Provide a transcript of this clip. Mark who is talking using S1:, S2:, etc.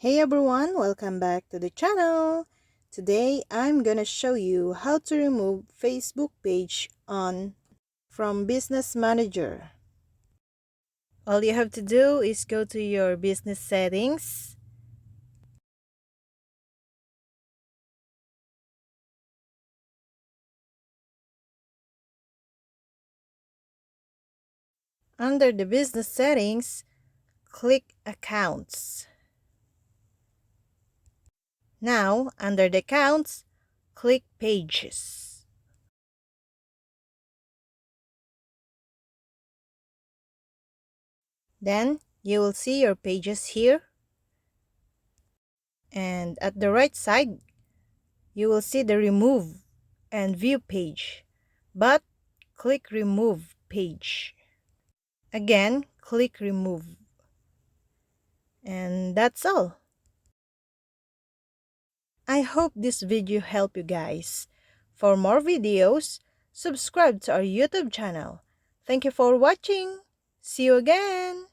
S1: Hey everyone, welcome back to the channel. Today I'm gonna show you how to remove Facebook page on from Business Manager. All you have to do is go to your business settings. Under the business settings, click Accounts. Now, under the Accounts, click Pages. Then, you will see your pages here. And at the right side, you will see the Remove and View page. But, click Remove Page. Again, click Remove. And that's all. I hope this video helped you guys. For more videos, subscribe to our YouTube channel. Thank you for watching. See you again.